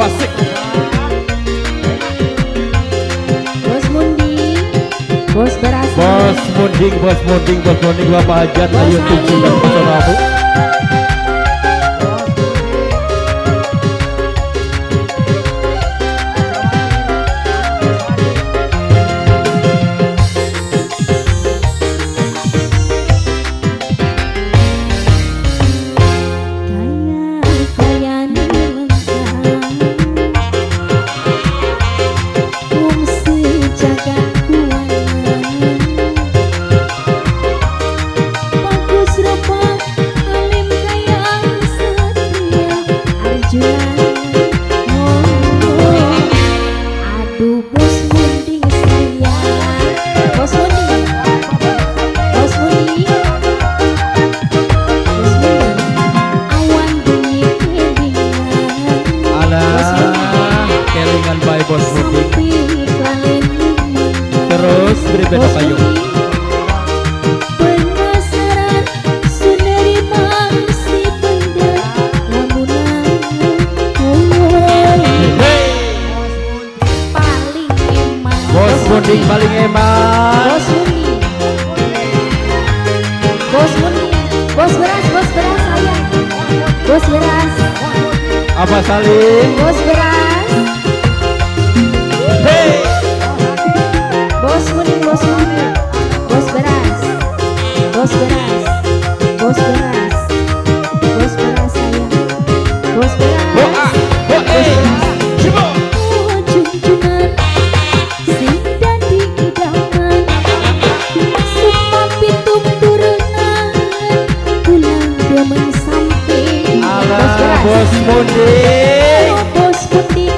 Wasik. Bos Mundi, bos berasa. Bos munding, bos munding, bos munding, Bapak Hajat, ayo tuju dan pesonamu. Bos munding. Terus beri beda kayu. Penasaran sundari mangsi benda lamunan paling eman. Bos munding paling eman. Bos Mundi, bos Mundi, bos beras sayang. Bos beras, Apa Salim? bos beras. Hey. Bos Mundi, bos Mundi, bos beras, bos beras, bos beras, bos beras sayang, bos beras, Doa, bos beras. Coba. Oh junjungan, sing dadi idaman, semua pitung turunan, pulang demen samping. Bos Ala beras, bos munding. oh bos Mundi,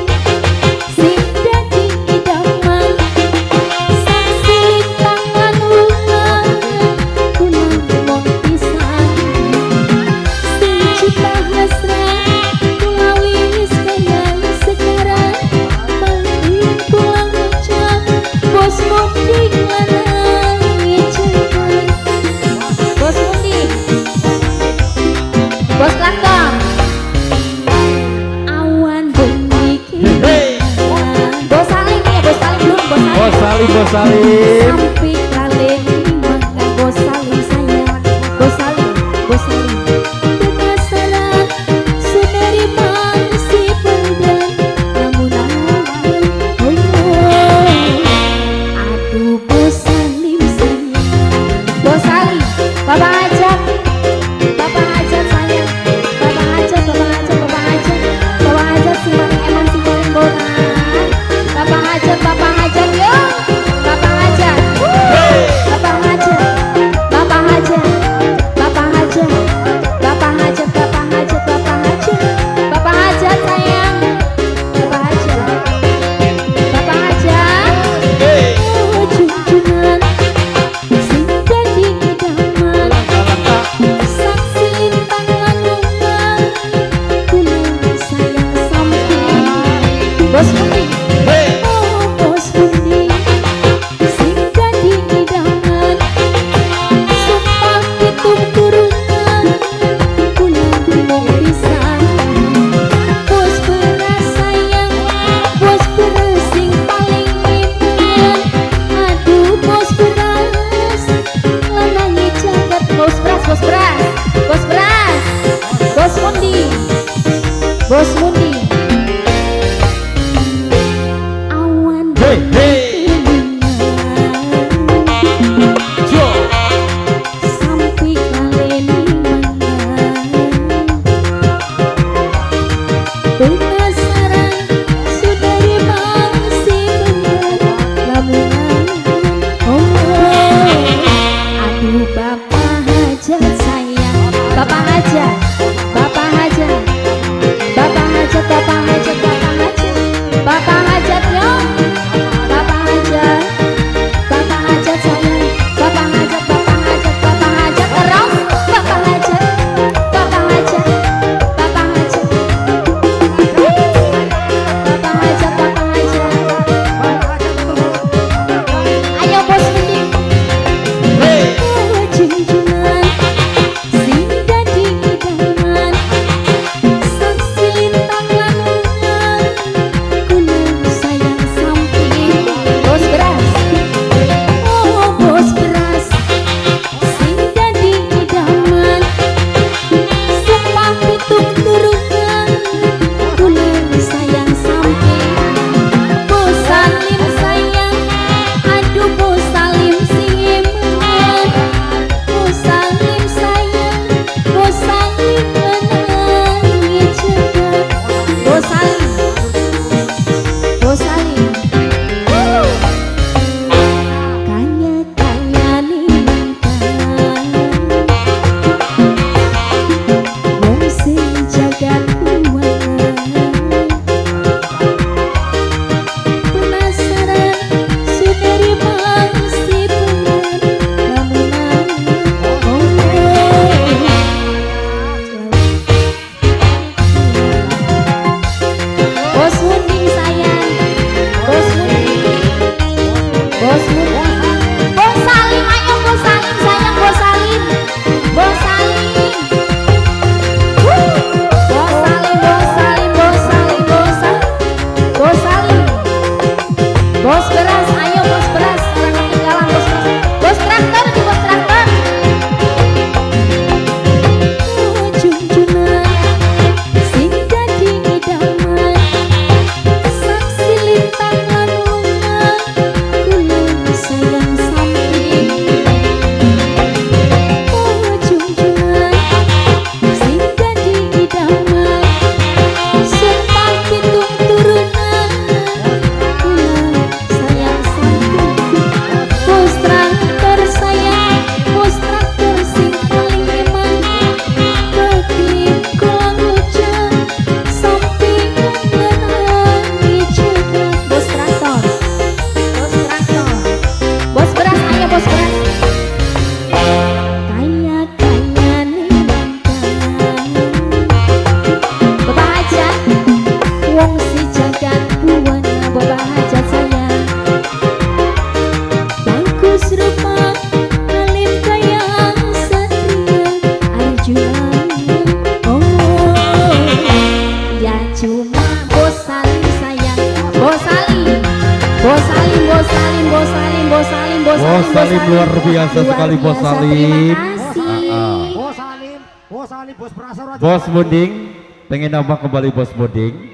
sing dadi idaman, saksi tangan ulang, pulang mong pisan, sing cita hasrat, tulawis kayang sekarang, maling pulang ucap, bos Mundi lanang ngejakan. Bos Mundi, bos Langkong, awan bengi Hey. bos Salim ya, bos Salim dulu, Bos Salim, bos Salim. sampai kalian makan bos Salim sayang, bos Salim, bos Salim. Penasaran sundari mangsi pedan lamunan aduh bos Salim sayang, bos Salim, Bapak Hajat, Bapak Hajat sayang, Bapak Hajat, Bapak Hajat, Bapak Hajat, Bapak Hajat si paling eman si paling bonan, Bapak Hajat yo, Bapak Hajat. Salim, Bos Salim, Bos Salim, Bos Salim, Bos Salim, Bos Salim luar biasa sekali Bos biasa, Salim. Terima kasih. Bos Salim, Bos Salim, Bos Prasara. Bos Munding, pengen nambah kembali Bos Munding.